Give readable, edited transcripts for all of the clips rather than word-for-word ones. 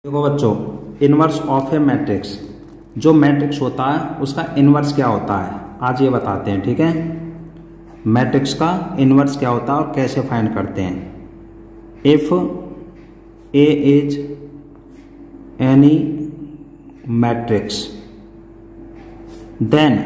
देखो बच्चों, inverse of A matrix, जो मैट्रिक्स होता है उसका इनवर्स क्या होता है आज ये बताते हैं। ठीक है, मैट्रिक्स का इनवर्स क्या होता है और कैसे फाइंड करते हैं। If A is any matrix then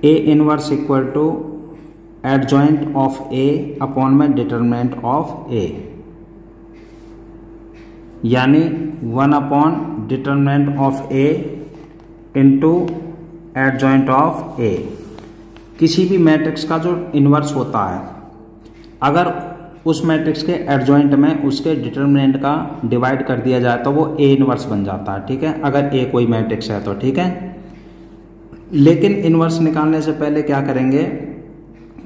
A inverse equal to adjoint of A upon में डिटरमिनेंट ऑफ ए, यानी 1 upon determinant of A into adjoint of A. किसी भी मैट्रिक्स का जो इनवर्स होता है, अगर उस मैट्रिक्स के एडजॉइंट में उसके डिटरमिनेंट का डिवाइड कर दिया जाए तो वो ए इनवर्स बन जाता है। ठीक है, अगर ए कोई मैट्रिक्स है तो। ठीक है, लेकिन इनवर्स निकालने से पहले क्या करेंगे,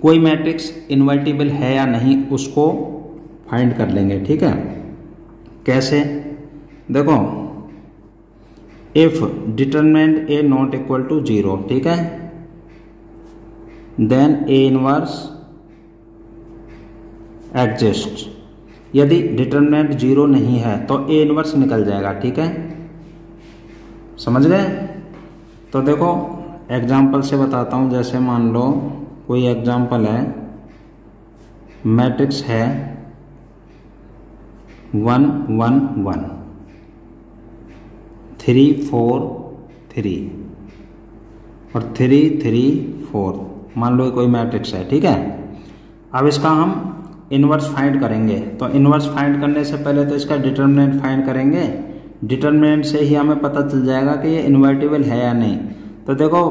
कोई मैट्रिक्स इन्वर्टिबल है या नहीं उसको फाइंड कर लेंगे। ठीक है, कैसे, देखो, if determinant A not equal to 0, ठीक है, देन ए इनवर्स एग्जिस्ट। यदि डिटरमिनेंट 0 नहीं है तो ए इनवर्स निकल जाएगा। ठीक है, समझ गए। तो देखो एग्जाम्पल से बताता हूं, जैसे मान लो कोई एग्जाम्पल है, मैट्रिक्स है 1 1 1 3 4 3 और 3 3 4, मान लो कोई मैट्रिक्स है। ठीक है, अब इसका हम इनवर्स फाइंड करेंगे। तो इनवर्स फाइंड करने से पहले तो इसका डिटरमिनेंट फाइंड करेंगे। डिटरमिनेंट से ही हमें पता चल जाएगा कि ये इन्वर्टिबल है या नहीं। तो देखो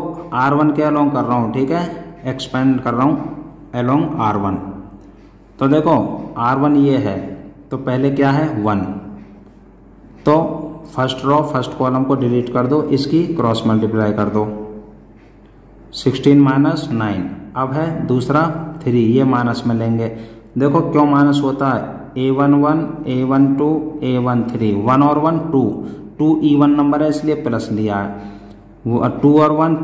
R1 के अलोंग कर रहा हूँ, ठीक है, एक्सपेंड कर रहा हूँ अलोंग R1। तो देखो R1 ये है, तो पहले क्या है 1, तो फर्स्ट रो फर्स्ट कॉलम को डिलीट कर दो, इसकी क्रॉस मल्टीप्लाई कर दो, 16 माइनस 9। अब है दूसरा 3, ये माइनस में लेंगे। देखो क्यों माइनस होता है, A11 A12 A13, 1 और 1 2 इवन नंबर है इसलिए प्लस लिया है, 2 और 1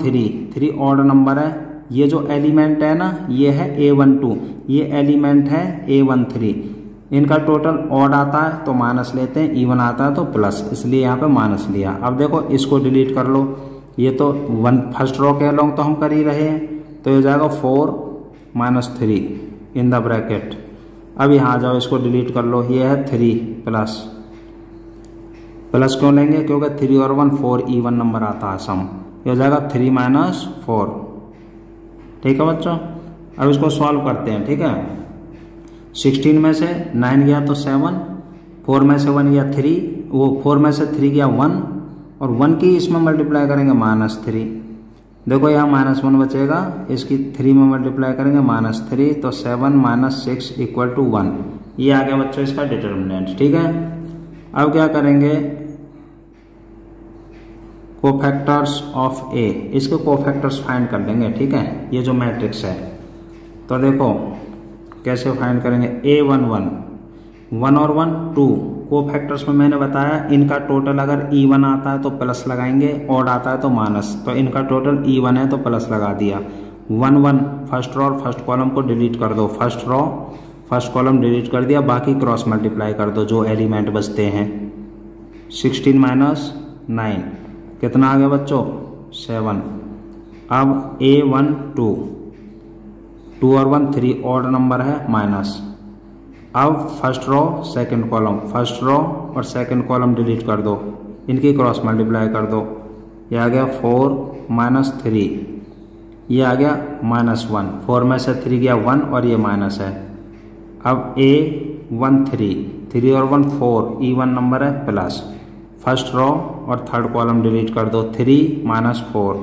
3 ऑड नंबर है। ये जो एलिमेंट है ना, ये है A12, ये एलिमेंट है A13, इनका टोटल ऑड आता है तो माइनस लेते हैं, इवन आता है तो प्लस, इसलिए यहाँ पे माइनस लिया। अब देखो इसको डिलीट कर लो, ये तो 1 फर्स्ट रो के अलोंग तो हम कर ही रहे हैं, तो ये हो जाएगा 4 माइनस 3 इन द ब्रैकेट। अब यहाँ आ जाओ, इसको डिलीट कर लो, ये है 3 प्लस, प्लस क्यों लेंगे, क्योंकि 3 और 1 4 इवन नंबर आता है सम, ये हो जाएगा 3 माइनस 4। ठीक है बच्चों, अब इसको सॉल्व करते हैं। ठीक है, 16 में से 9 गया तो 7, 4 में से 1 गया 3, वो 4 में से 3 गया 1, और 1 की इसमें मल्टीप्लाई करेंगे -3। देखो यहाँ -1 बचेगा, इसकी 3 में मल्टीप्लाई करेंगे -3, तो 7 माइनस 6 इक्वल टू 1। ये आ गया बच्चों इसका डिटरमिनेंट। ठीक है, अब क्या करेंगे, कोफैक्टर्स ऑफ ए, इसके कोफैक्टर्स फाइंड कर लेंगे। ठीक है, ये जो मैट्रिक्स है, तो देखो कैसे फाइंड करेंगे, A11 1 और 1 2, कोफैक्टर्स में मैंने बताया इनका टोटल अगर इवन आता है तो प्लस लगाएंगे, ऑड आता है तो माइनस, तो इनका टोटल इवन है तो प्लस लगा दिया। 1 1 फर्स्ट रो और फर्स्ट कॉलम को डिलीट कर दो, first row first column delete कर दिया, बाकी क्रॉस मल्टीप्लाई कर दो जो एलिमेंट बचते हैं। 16 माइनस 9 कितना आ गया बच्चों, 7। अब A12 2 और 1 3 ऑड नंबर है माइनस। अब first row second column, first row और सेकंड कॉलम डिलीट कर दो, इनकी क्रॉस मल्टीप्लाई कर दो, ये आ गया 4 माइनस 3, ये आ गया -1, 4 में से 3 गया 1 और ये माइनस है। अब A13 3 और 1 4 इवन नंबर है प्लस, फर्स्ट रो और थर्ड कॉलम डिलीट कर दो, 3 माइनस 4,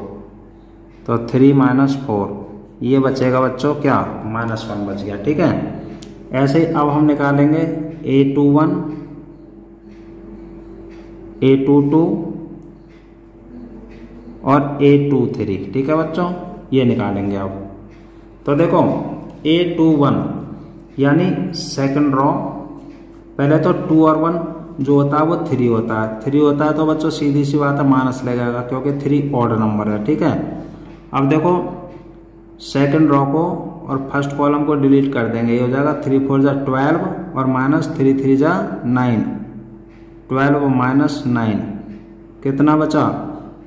तो 3 माइनस 4, ये बचेगा बच्चों क्या, -1 बच गया। ठीक है, ऐसे ही अब हम निकालेंगे A21 A22 और A23। ठीक है बच्चों, ये निकालेंगे अब। तो देखो A21 यानी सेकंड रो, पहले तो 2 और 1 जो होता है वो 3 होता है, 3 होता है तो बच्चों सीधी सी बात है माइनस लगेगा क्योंकि 3 ऑड नंबर है। ठीक है, अब देखो सेकंड रो को और फर्स्ट कॉलम को डिलीट कर देंगे, ये हो जाएगा 3 4 जा 12 और -3 3 जा 9, 12 माइनस 9 कितना बचा,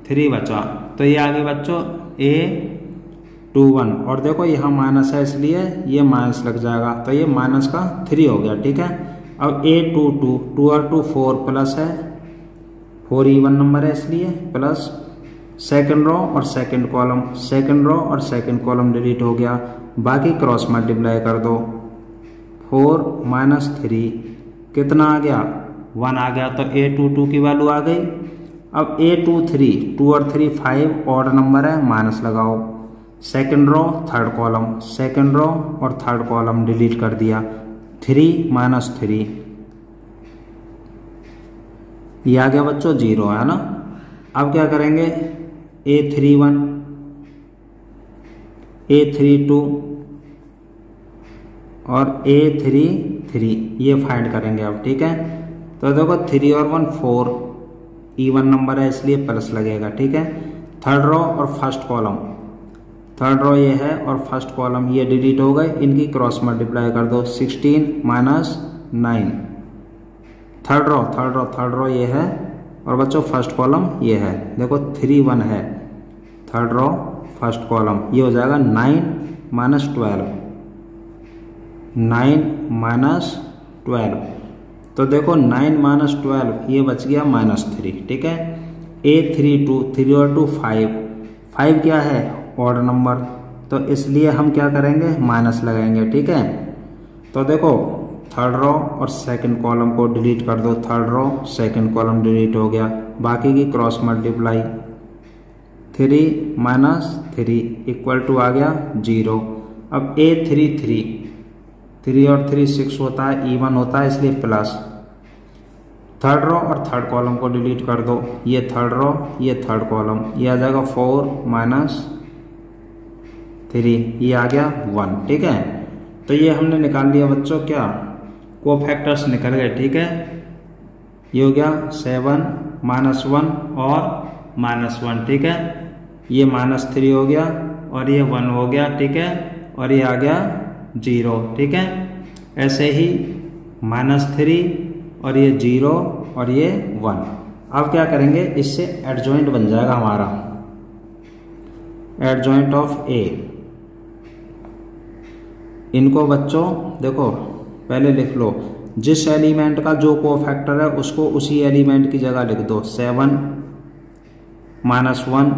3 बचा। तो ये आगे बच्चों A21 और देखो यहाँ माइनस है इसलिए ये माइनस लग जाएगा, तो ये माइनस का 3 हो गया, ठीक है। अब A22 2 और 2 4 प्लस है, 4 इवन नंबर है इसलिए प्लस सेकंड रो और सेकंड कॉलम, सेकंड रो और सेकंड कॉलम डिलीट हो गया, बाकी क्रॉस मल्टीप्लाई कर दो। 4 माइनस 3 कितना आ गया, 1 आ गया। तो A22 की वैल्यू आ गई। अब A23 2 और 3 5 ऑड नंबर है, माइनस लगाओ। Second row third column, second row और थर्ड कॉलम डिलीट कर दिया। 3 माइनस 3 ये आ गया बच्चों 0 है ना। अब क्या करेंगे, A31 A32 और A33 ये फाइंड करेंगे अब, ठीक है। तो देखो 3 और 1 4 इवन नंबर है इसलिए प्लस लगेगा, ठीक है। थर्ड रो और फर्स्ट कॉलम, थर्ड रो ये है और फर्स्ट कॉलम ये डिलीट हो गए, इनकी क्रॉस मल्टीप्लाई कर दो। 16 माइनस 9 थर्ड रो ये है और बच्चों फर्स्ट कॉलम ये है, देखो 3 1 है, थर्ड रो फर्स्ट कॉलम ये हो जाएगा 9 माइनस 12, 9 माइनस 12। तो देखो 9 माइनस 12 ये बच गया -3, ठीक है। A32 3 और 2 5 क्या है, ऑड नंबर, तो इसलिए हम क्या करेंगे, माइनस लगाएंगे, ठीक है। तो देखो थर्ड रो और सेकंड कॉलम को डिलीट कर दो, third row second column delete हो गया, बाकी की cross multiply. 3 minus 3 equal to आ गया 0। अब A33 3 और 3 6 होता है, इवन होता है इसलिए प्लस। थर्ड रो और थर्ड कॉलम को डिलीट कर दो, ये थर्ड रो ये थर्ड कॉलम, ये आ जाएगा 4 माइनस 3 ये आ गया 1, ठीक है। तो ये हमने निकाल लिया बच्चों, क्या कोफैक्टर्स निकल गए, ठीक है। ये हो गया 7 -1 और -1, ठीक है। ये -3 हो गया और ये 1 हो गया, ठीक है, और ये आ गया 0, ठीक है। ऐसे ही -3 और ये 0 और ये 1। अब क्या करेंगे, इससे एडजॉइंट बन जाएगा हमारा, एडजॉइंट ऑफ A। इनको बच्चों देखो पहले लिख लो, जिस एलिमेंट का जो कोफैक्टर है उसको उसी एलिमेंट की जगह लिख दो। 7 -1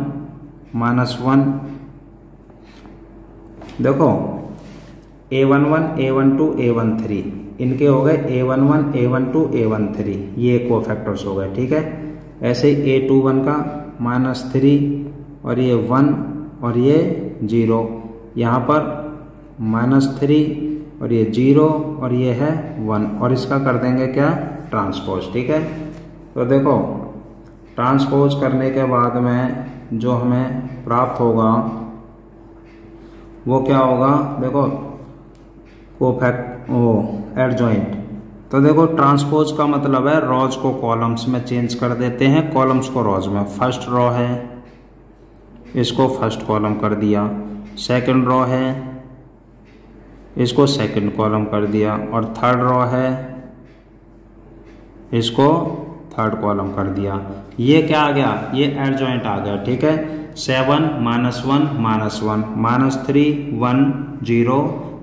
-1, देखो A11 A12 A13 इनके हो गए A11 A12 A13, ये कोफैक्टर्स हो गए, ठीक है। ऐसे A21 का -3 और ये 1 और ये 0, यहाँ पर -3 और ये 0 और ये है 1, और इसका कर देंगे क्या, ट्रांसपोज, ठीक है। तो देखो ट्रांसपोज करने के बाद में जो हमें प्राप्त होगा वो क्या होगा, देखो एडजॉइंट। तो देखो ट्रांसपोज का मतलब है रोज को कॉलम्स में चेंज कर देते हैं, कॉलम्स को रोज में। फर्स्ट रो है इसको फर्स्ट कॉलम कर दिया, सेकंड रो है इसको सेकंड कॉलम कर दिया, और थर्ड रो है इसको थर्ड कॉलम कर दिया। ये क्या आ गया, ये एडजॉइंट आ गया, ठीक है। 7 -1 -1 -3 1 0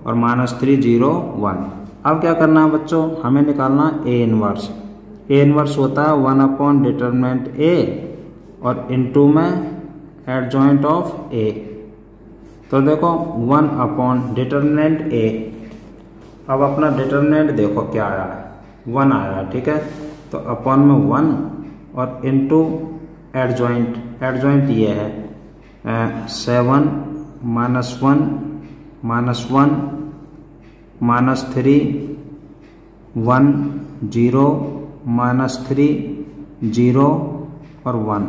और -3 0 1। अब क्या करना है बच्चों, हमें निकालना A इनवर्स। A इनवर्स होता है 1 डिटरमिनेंट A और इनटू में एडजॉइंट ऑफ A। तो देखो 1 डिटरमिनेंट A, अब अपना डिटरमिनेंट देखो क्या आया है, 1 आया है, ठीक है। तो अपॉन में 1 और इनटू एडजॉइंट, एडजॉइंट ये है 7 -1 -1 -3 1 0 -3 0 और 1।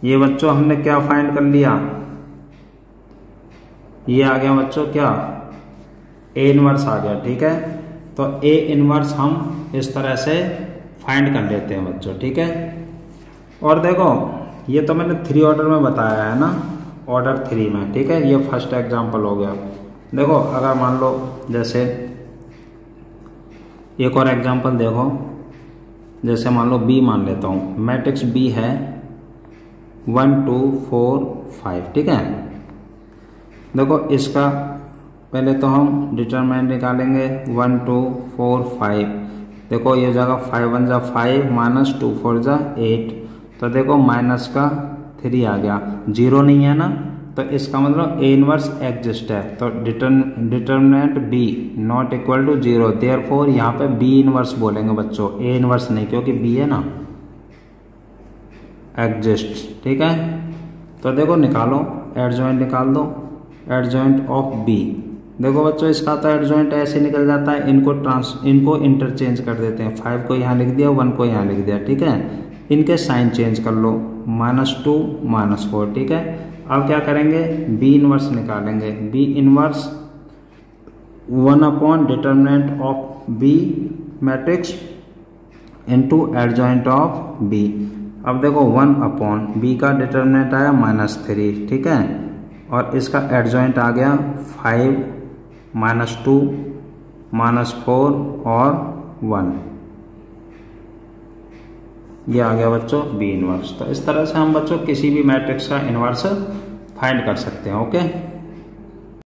ये बच्चों हमने क्या फाइंड कर लिया, ये आ गया बच्चों क्या, A इनवर्स आ गया, ठीक है। तो A इनवर्स हम इस तरह से फाइंड कर लेते हैं बच्चों, ठीक है। और देखो ये तो मैंने 3 ऑर्डर में बताया है ना, ऑर्डर 3 में, ठीक है। ये फर्स्ट एग्जांपल हो गया। देखो अगर मान लो जैसे एक और एग्जांपल देखो, जैसे मान लो बी मान लेता हूँ, मैट्रिक्स बी है 1 2 4 5, ठीक है। देखो इसका पहले तो हम डिटरमिनेंट निकालेंगे 1 2 4 5। देखो ये जगह 5 1 जा 5 माइनस 2 4 जा 8, तो देखो माइनस का 3 आ गया, 0 नहीं है ना, तो इसका मतलब ए इनवर्स एग्जिस्ट है। तो determinant B not equal to 0, therefore यहाँ पे बी इनवर्स बोलेंगे बच्चों, ए इनवर्स नहीं, क्योंकि बी है ना, एग्जिस्ट, ठीक है। तो देखो निकालो, एडजॉइंट निकाल दो, एडजॉइंट ऑफ बी। देखो बच्चों इसका तो एडजॉइंट ऐसे निकल जाता है, इनको इंटरचेंज कर देते हैं, 5 को यहाँ लिख दिया, 1 को यहाँ लिख दिया, ठीक है। इनके साइन चेंज कर लो, -2 -4, ठीक है। अब क्या करेंगे, बी इनवर्स निकालेंगे, B inverse 1 upon determinant of B matrix into adjoint of B. अब देखो 1 अपॉन बी का डिटरमिनेंट आया -3, ठीक है, और इसका एडजॉइंट आ गया 5 -2 -4 और 1, ये आ गया बच्चों बी इनवर्स। तो इस तरह से हम बच्चों किसी भी मैट्रिक्स का इनवर्स फाइंड कर सकते हैं, ओके।